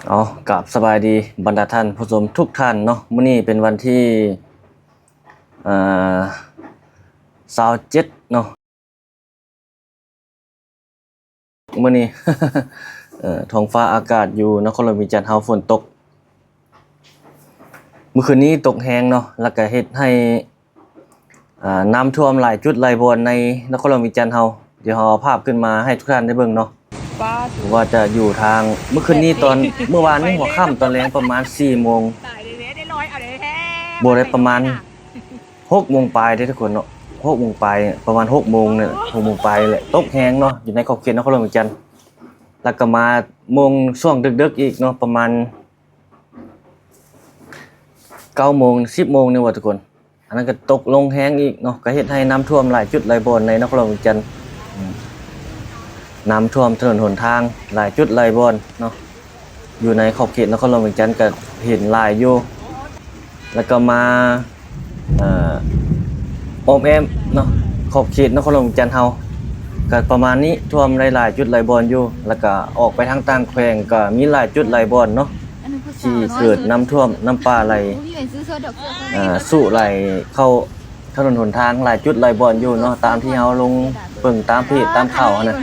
เอากับสบายดีบรรดาท่านผู้ชมทุกท่านเนาะมื้อนี้เป็นวันที่เอ่อ27เนาะมื้อนี้ ท้องฟ้าอากาศอยู่นครหลวงวิจันทร์เฮาฝนตกเมื่อคืนนี้ตกแฮงเนาะแล้วก็เฮ็ดให้น้ำท่วมหลายจุดหลายบ่อนในนครหลวงวิจันทร์เฮาเดี๋ยวเฮาเอาภาพขึ้นมาให้ทุกท่านได้เบิ่งเนาะว่าจะอยู่ทางเมื่อคืนนี้ตอนเมื่อวานนี้หัวค่ำตอนแลงประมาณ 4 โมงบ่ได้ประมาณ6 โมงปลายเด้อทุกคนเนาะ6 โมงปลายประมาณ6 โมงเนี่ย6 โมงปลายแหละตกแฮงเนาะอยู่ในขอบเขตนครหลวงวิจันทร์แล้วก็มาโมงช่วงดึกๆอีกเนาะประมาณ9 โมง 10 โมงนี่ว่าทุกคนอันนั้นก็ตกลงแฮงอีกเนาะก็เฮ็ดให้น้ำท่วมหลายจุดหลายบ่อนในนครหลวงวิจันทร์น้ำท่วมถนนหนทางหลายจุดหลายบ่อนเนาะอยู่ในขอบเขตนครหลวงวิจันทร์ก็เห็นหลายอยู่แล้วก็มาออมแอมเนาะขอบเขตนครหลวงวิจันทร์เฮาก็ประมาณนี้ท่วมหลายๆจุดหลายบ่อนอยู่แล้วก็ออกไปทางต่างแขวงก็มีหลายจุดหลายบ่อนเนาะที่เกิดน้ำท่วมน้ำป่าไหลสู่ไหลเข้าถนนหนทางหลายจุดหลายบ่อนอยู่เนาะตามที่เฮาลงเบิ่งตามเพจตามข่าวนะ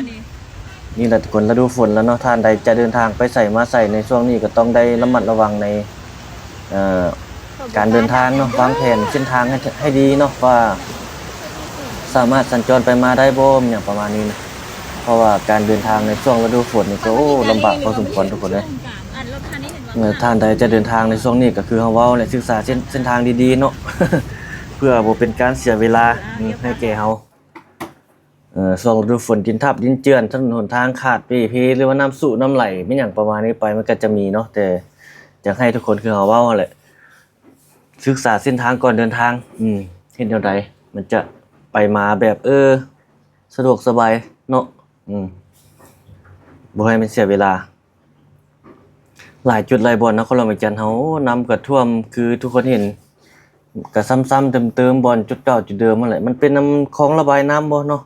นี่แหละทุกคนฤดูฝนแล้วเนาะท่านใดจะเดินทางไปใส่มาใส่ในช่วงนี้ก็ต้องได้ระมัดระวังในการเดินทางเนาะวางแผนเส้นทางให้ดีเนาะว่าสามารถสัญจรไปมาได้บ่อย่างประมาณนี้นะเพราะว่าการเดินทางในช่วงฤดูฝนนี่ก็ลำบากพอสมควรทุกคนเลยท่านใดจะเดินทางในช่วงนี้ก็คือเฮาเว้าและศึกษาเส้นทางดีๆเนาะ เพื่อบ่เป็นการเสียเวลาให้แก่เฮาช่วงฤดูฝนดินทับดินเจือนถนนหนทางขาดเพหรือว่าน้ำสูน้ำไหลไม่อย่างประมาณนี้ไปมันก็จะมีเนาะแต่อยากให้ทุกคนคือเฮาเว้าแหละศึกษาเส้นทางก่อนเดินทางเฮ็ดแนวใดมันจะไปมาแบบสะดวกสบายเนาะบ่ให้มันเสียเวลาหลายจุดหลายบ่อนนครหลวงวิจันทร์เฮาน้ำก็ท่วมคือทุกคนเห็นก็ซ้ำๆเติมๆบ่อนจุดเก่าจุดเดิมนั่นแหละมันเป็นน้ำคลองระบายน้ำบ่เนาะ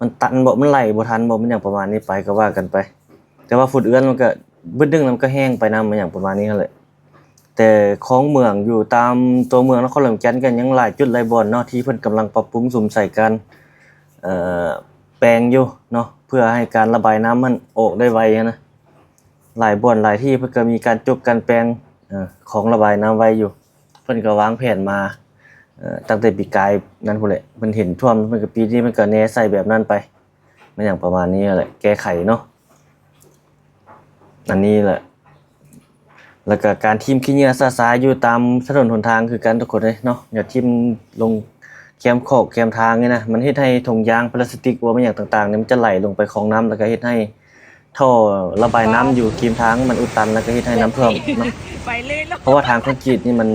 มันตันบ่มันไหลบ่ทันบ่มันอย่างประมาณนี้ไปก็ว่ากันไปแต่ว่าฝุดเอื้อนมันก็บึดดึงแล้วมันก็แห้งไปนำมันอย่างประมาณนี้นั่นแหละแต่คลองเมืองอยู่ตามตัวเมืองนครหลวงวิจันทร์กันยังหลายจุดหลายบ่อนเนาะที่เพิ่นกำลังปรับปรุงสุ่มใส่กันแปลงอยู่เนาะเพื่อให้การระบายน้ำมันออกได้ไวนะหลายบ่อนหลายที่เพิ่นก็มีการจกการแปลงของระบายน้ำไว้อยู่เพิ่นก็วางแผนมาตั้งแต่ปีกายนั้นพุ่นแหละเพิ่นเห็นท่วมเพิ่นก็ปีนี้มันก็แหน่ใส่แบบนั้นไปมันอย่างประมาณนี้แหละแก้ไขเนาะอันนี้แหละแล้วก็การทิ่มขี้เหงื่อซาๆอยู่ตามถนนหนทางคือกันทุกคนเลยเนาะอย่าทิ่มลงแคมขอกแคมทางนี่นะมันเฮ็ดให้ถุงยางพลาสติกว่ามันอย่างต่างๆเนี่ยมันจะไหลลงไปคลองน้ำแล้วก็เฮ็ดให้ท่อระบายน้ำอยู่ริมทางมันอุดตันแล้วก็เฮ็ดให้น้ำท่วมเนาะเพราะว่าทางคอนกรีตนี่มัน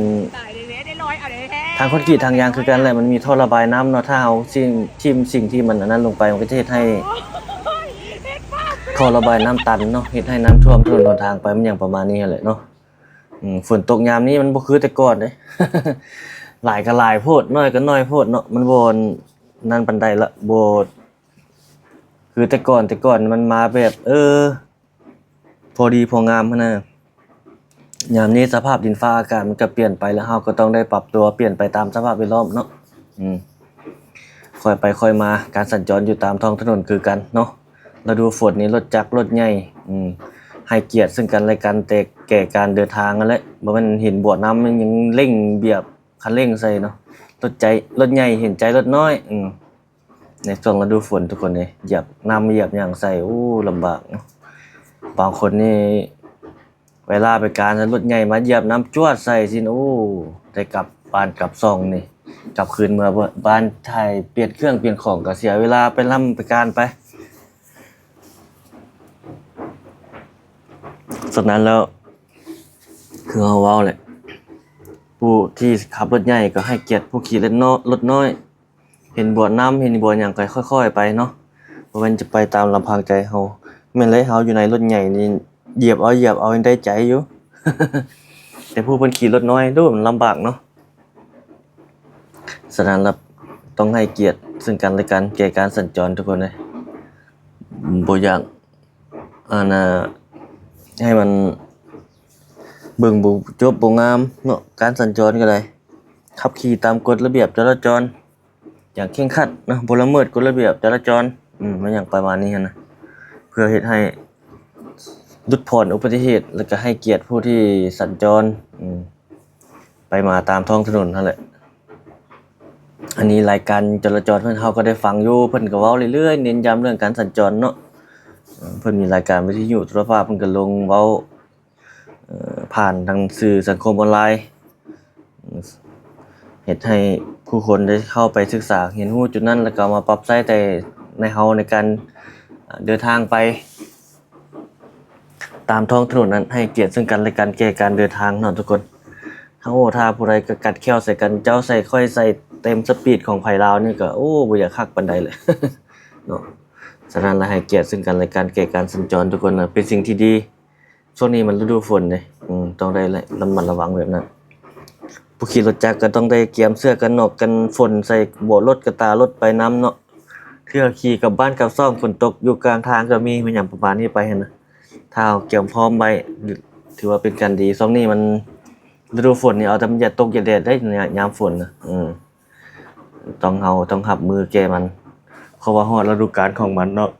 ทางคอนกรีตทางยางคือกันแหละมันมีท่อระบายน้ำเนาะถ้าเอาสิ่งที่มันอันนั้นลงไปมันก็จะเฮ็ดให้ท่อระบายน้ำตันเนาะเฮ็ดให้น้ำท่วมถนนหนทางไปมันอย่างประมาณนี้แหละเนาะฝนตกยามนี้มันบ่คือแต่ก่อนเด้ หลายก็หลายโพดน้อยก็น้อยโพดเนาะมันบ่นั่นปานใดละบ่คือแต่ก่อนมันมาแบบพอดีพองามหั่นน่ะยามนี้สภาพดินฟ้าอากาศมันก็เปลี่ยนไปแล้วเฮาก็ต้องได้ปรับตัวเปลี่ยนไปตามสภาพแวดล้อมเนาะค่อยไปค่อยมาการสัญจรอยู่ตามท้องถนนคือกันเนาะฤดูฝนนี้รถจักรรถใหญ่ให้เกียรติซึ่งกันและกันแต่แก่การเดินทางนั่นแหละบ่แม่นเห็นบ่อน้ำมันยังเร่งเบียบคันเร่งใส่เนาะรถใหญ่เห็นใจรถน้อยในช่วงฤดูฝนทุกคนเลยเหยียบน้ำเหยียบหยังใส่ลำบากเนาะบางคนนี่เวลาไปการรถใหญ่มาเหยียบน้ำจวดใส่สิได้กลับบ้านกลับซ่องนี่กลับคืนเมื่อบ้านไทยเปลี่ยนเครื่องเปลี่ยนของก็เสียเวลาไปล่ำไปการไปฉะนั้นแล้วคือเฮาเว้าแหละผู้ที่ขับรถใหญ่ก็ให้เกียรติผู้ขี่รถน้อยเห็นบ่อน้ำเห็นบ่อหยังก็ค่อยๆไปเนาะบ่แม่นจะไปตามลำพังใจเฮาแม่นเลยเฮาอยู่ในรถใหญ่นี่เหยียบเอายังได้ใจอยู่ แต่ผู้เพิ่นขี่รถน้อยดูมันลำบากเนาะฉะนั้นแล้วต้องให้เกียรติซึ่งกันและกันแก่การสัญจรทุกคนเลยบ่อยาก ให้มันเบิ่งบ่จบบ่งามเนาะการสัญจรก็ได้ขับขี่ตามกฎระเบียบจราจรอย่างเคร่งครัดเนาะบ่ละเมิดกฎระเบียบจราจรมันอย่างประมาณนี้หั้นนะเพื่อเฮ็ดให้ลดผ่อนอุบัติเหตุแล้วก็ให้เกียรติผู้ที่สัญจรไปมาตามท้องถนนนั่นแหละอันนี้รายการจราจรเพิ่นเฮาก็ได้ฟังอยู่เพิ่นก็เว้าเรื่อยๆเน้นย้ำเรื่องการสัญจรเนาะเพิ่นมีรายการวิทยุโทรภาพเพิ่นก็ลงเว้าผ่านทางสื่อสังคมออนไลน์เฮ็ดให้ผู้คนได้เข้าไปศึกษาเรียนรู้จุดนั้นแล้วก็มาปรับใช้แต่ในเฮาในการเดินทางไปตามท้องถนนนั้นให้เกียรติซึ่งกันและกันแก่การเดินทางเนาะทุกคนถ้าผู้ใดก็กัดแค้วใส่กันเจ้าใส่ค่อยใส่เต็มสปีดของไผลาวนี่ก็โอ้บ่อยากคักปานใดเลย เนาะฉะนั้นแล้วให้เกียรติซึ่งกันและกันแก่การสัญจรทุกคนนะเป็นสิ่งที่ดีช่วงนี้มันฤดูฝนเด้ต้องได้ระมัดระวังแบบนั้นผู้ขี่รถจักรก็ต้องได้เตรียมเสื้อกันหนาวกันฝนใส่โบรถกระตารถไปนํเนาะเทื่อขี่กลับบ้านกลับซ่อมฝนตกอยู่กลางทางก็มีมันหยังประมาณนี้ไปหั่นนะถ้าเอาเตรียมพร้อมไว้ถือว่าเป็นการดีช่วงนี้มันฤดูฝนนี่เอาแต่มันอย่าตกอย่าแดดได้ยามฝนนะต้องรับมือแก้มันเพราะว่าฮอดฤดูกาลของมันเนาะ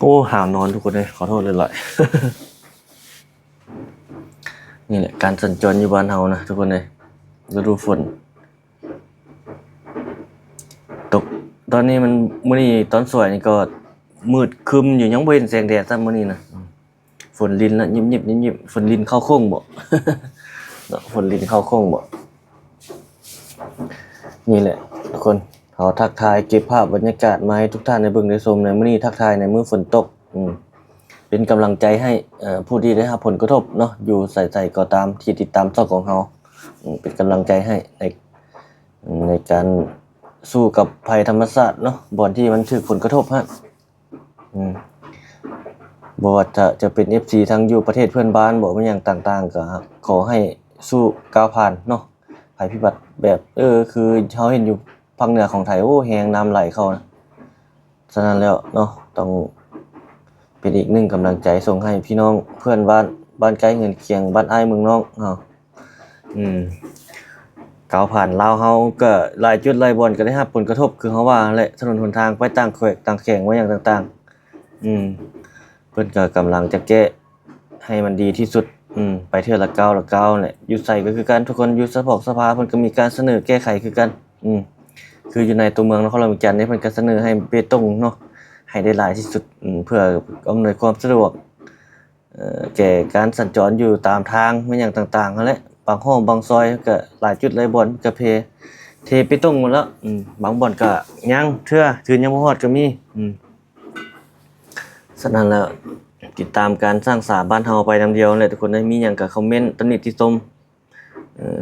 โอ้หาวนอนทุกคนเลยขอโทษหลายๆนี่แหละการสัญจรอยู่บ้านเฮานะทุกคนเลยฤดูฝนตกตอนนี้มันมื้อนี้ตอนสวยนี่ก็มืดครึมอยู่ยังบ่เห็นแสงแดดซะมื้อนี้นะฝนรินแล้วยิบๆฝนรินเข้าโค้งบ่ เนาะฝนรินเข้าโค้งบ่นี่แหละทุกคนเขาทักทายเก็บภาพบรรยากาศมาให้ทุกท่านได้เบิ่งได้ชมในมื้อนี้ทักทายในมื้อฝนตกเป็นกำลังใจให้ผู้ที่ได้รับผลกระทบเนาะอยู่ใส่ก็ตามที่ติดตามช่องของเฮาเป็นกำลังใจให้ในการสู้กับภัยธรรมชาติเนาะบ่อนที่มันถูกผลกระทบฮะบ่ว่าจะเป็น FC ทั้งอยู่ประเทศเพื่อนบ้านบ่มันหยังต่างๆก็ขอให้สู้ก้าวผ่านเนาะภัยพิบัติแบบคือเฮาเห็นอยู่ภาคเหนือของไทยโอ้แฮงน้ำไหลเข้านะฉะนั้นแล้วเนาะต้องเป็นอีกหนึ่งกำลังใจส่งให้พี่น้องเพื่อนบ้านใกล้เรือนเคียงบ้านอ้ายเมืองน้องเฮาก้าวผ่านลาวเฮาก็หลายจุดหลายบ่อนก็ได้รับผลกระทบคือเฮาว่าแหละถนนหนทางไปต่างแขวกต่างแขวงไว้อย่างต่างๆเพิ่นก็กำลังจะแก้ให้มันดีที่สุดไปเทื่อละก้าวละก้าวแหละอยู่ไสก็คือกันทุกคนอยู่สภาเพิ่นก็มีการเสนอแก้ไขคือกันคืออยู่ในตัวเมืองนครหลวงวิจันทน์นี่เพิ่นก็เสนอให้เบตงเนาะให้ได้หลายที่สุดเพื่ออำนวยความสะดวกแก่การสัญจรอยู่ตามทางแม่นหยังต่างๆนั่นแหละบางห้องบางซอยก็หลายจุดหลายบ่อนก็เทไปตรงหมดแล้วบางบ่อนก็ยังเทื่อคืนยังบ่ฮอดก็มีฉะนั้นแล้วติดตามการสร้างสรรค์บ้านเฮาไปนำเดียวแหละทุกคนได้มีหยังก็คอมเมนต์ตำหนิติชม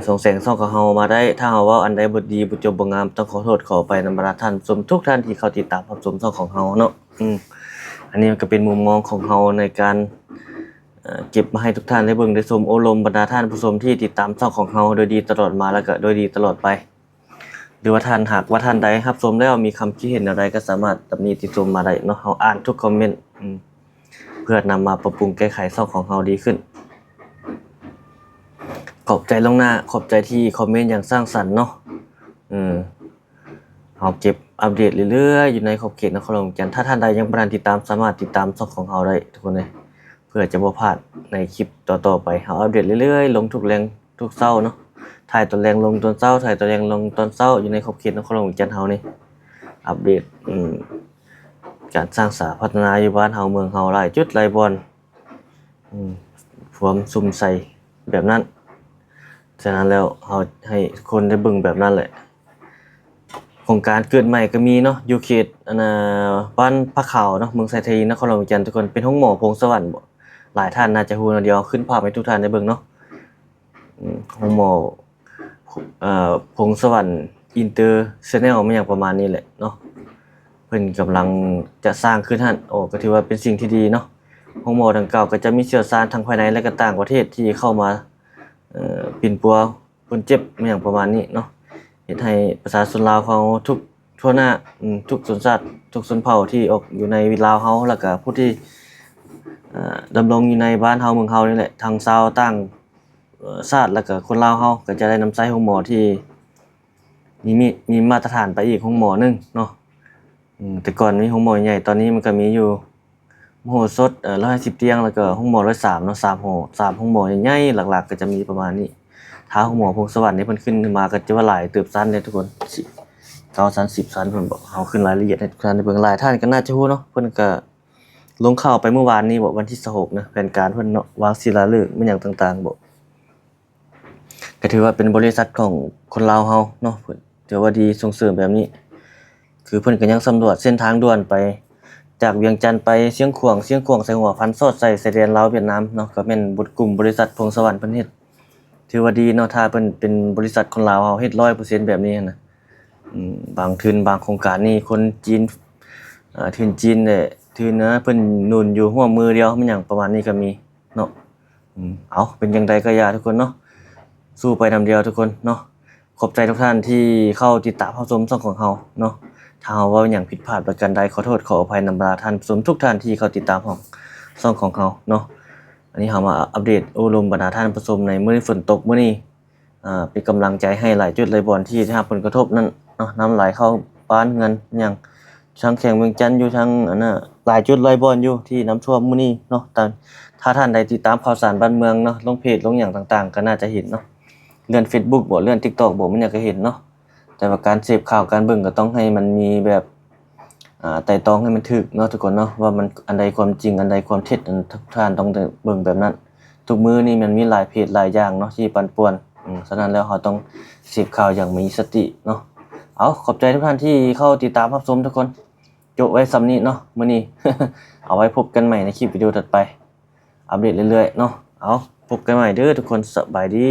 ส่งแสงส่องกับเฮามาได้ถ้าเฮาเว้าอันใดบ่ดีบ่จบบ่งามต้องขอโทษขออภัยนำบรรดาท่านผู้ชมทุกท่านที่เข้าติดตามรับชมช่องของเฮาเนาะอันนี้ก็เป็นมุมมองของเฮาในการเก็บมาให้ทุกท่านได้เบิ่งได้ชมโอ้ลมบรรดาท่านผู้ชมที่ติดตามช่องของเฮาโดยดีตลอดมาแล้วก็โดยดีตลอดไปหรือว่าท่านหากว่าท่านใดรับชมแล้วมีคำคิดเห็นอะไรก็สามารถตำหนิติชมมาได้เนาะเฮาอ่านทุกคอมเมนต์เพื่อนำมาปรับปรุงแก้ไขช่องของเฮาดีขึ้นขอบใจล่วงหน้าขอบใจที่คอมเมนต์อย่างสร้างสรรค์เนาะเฮาเก็บอัปเดตเรื่อยๆอยู่ในขอบเขตนครหลวงวิจันทน์ถ้าท่านใดยังบ่ทันติดตามสามารถติดตามช่องของเฮาได้ทุกคนเลยเพื่อจะบ่พลาดในคลิปต่อๆไปเฮาอัปเดตเรื่อยๆลงทุกแรงทุกเช้าเนาะถ่ายตอนแรงลงตอนเช้าถ่ายตอนแรงลงตอนเช้าอยู่ในขอบเขตนครหลวงวิจันทน์เฮานี่อัปเดตการสร้างสรรค์พัฒนาอยู่บ้านเฮาเมืองเฮาหลายจุดหลายบ่อนพร้อมซุ่มใส่แบบนั้นฉะนั้นแล้วเฮาให้คนได้เบิ่งแบบนั้นแหละโครงการเกิดใหม่ก็มีเนาะอยู่เขตบ้านพระขาวเนาะเมืองไสไทยนครหลวงวิจันทน์ทุกคนเป็นห้องหมอพงสวรรค์บ่หลายท่านน่าจะฮู้เดียวขึ้นภาพให้ทุกท่านได้เบิ่งเนาะห้องหมอพงสวรรค์อินเตอร์แชนเนลมันอย่างประมาณนี้แหละเนาะเพิ่นกำลังจะสร้างขึ้นหั่นก็ถือว่าเป็นสิ่งที่ดีเนาะห้องหมอดังกล่าวก็จะมีเชี่ยวชาญทั้งภายในและก็ต่างประเทศที่เข้ามาปิ่นปัวคนเจ็บอย่างประมาณนี้เนาะเฮ็ดให้ประชาชนลาวเขาทุก ทั่วหน้าทุกชนชาติทุกชนเผ่าที่ออกอยู่ในลาวเฮาแล้วก็ผู้ที่ดำรงอยู่ในบ้านเฮาเมืองเฮานี่แหละทางชาวต่างชาติแล้วก็คนลาวเฮาก็จะได้นำใช้ของหมอที่มีมาตรฐานไปอีกของหมอหนึงเนาะแต่ก่อนมีของหมอใหญ่ตอนนี้มันก็มีอยู่โหสด150เตียงแล้วก็ห้องหมอ103เนาะ3ห้อง3ห้องหมอใหญ่ๆหลักๆก็จะมีประมาณนี้ถ้าห้องหมอพงสวรรค์นี่เพิ่นขึ้นมาก็จะว่าหลายเติบชั้นเด้ทุกคน9ชั้น10ชั้นเพิ่นบอกเอาขึ้นรายละเอียดให้ทุกท่านได้เบิ่งหลายท่านก็น่าจะรู้เนาะเพิ่นก็ลงข่าวไปเมื่อวานนี้บอกวันที่26นะแผนการเพิ่นเนาะวางศิลาฤกษ์มันหยังต่างๆบอกก็ถือว่าเป็นบริษัทของคนลาวเฮาเนาะเพิ่นถือว่าดีส่งเสริมแบบนี้คือเพิ่นก็ยังสำรวจเส้นทางด่วนไปจากเวียงจันทน์ไปเชียงขวางใส่หัวพันสอดใส่ชายแดนลาวเวียดนามเนาะก็แม่นกลุ่มบริษัทพงสวรรค์เพิ่นเฮ็ดถือว่าดีเนาะถ้าเพิ่นเป็นบริษัทคนลาวเฮาเฮ็ด 100% แบบนี้นะบางทุนบางโครงการนี่คนจีนทุนจีนเนี่ยทุนนะเพิ่นหนุนอยู่หัวมือเดียวมันหยังประมาณนี้ก็มีเนาะเอาเป็นจังไดก็อย่าทุกคนเนาะสู้ไปนำเดียวทุกคนเนาะขอบใจทุกท่านที่เข้าติดตามรับชมช่องของเฮาเนาะถ้าเฮาเว้าหยังผิดพลาดประการใดขอโทษขออภัยนำลาท่านผู้ชมทุกท่านที่เข้าติดตามช่องของเฮาเนาะอันนี้เฮามาอัปเดตอบรมบรรดาท่านผู้ชมในมื้อนี้ฝนตกมื้อนี้เป็นกำลังใจให้หลายจุดหลายบ่อนที่ได้รับผลกระทบนั้นเนาะน้ำไหลเข้าบ้านเงินหยังทั้งแข่งเวียงจันทน์อยู่ทั้งอันน่ะหลายจุดหลายบ่อนอยู่ที่น้ำท่วมมื้อนี้เนาะถ้าท่านใดติดตามข่าวสารบ้านเมืองเนาะลงเพจลงหยังต่างๆก็น่าจะเห็นเนาะเลื่อน Facebook บ่เลื่อน TikTok บ่มันอยากจะเห็นเนาะแต่ว่าการเสพข่าวการเบิ่งก็ต้องให้มันมีแบบไตร่ตรองให้มันถูกเนาะทุกคนเนาะว่ามันอันใดความจริงอันใดความเท็จทุกท่านต้องเบิ่งแบบนั้นทุกมื้อนี่มันมีหลายเพจหลายอย่างเนาะที่ปั่นป่วนฉะนั้นแล้วเราต้องเสพข่าวอย่างมีสติเนาะเอาขอบใจทุกท่านที่เข้าติดตามรับชมทุกคนจบไว้ส่ำนี้เนาะมื้อนี้ เอาไว้พบกันใหม่ในคลิปวิดีโอถัดไปอัปเดตเรื่อยๆเนาะเอาพบกันใหม่เด้อทุกคนสบายดี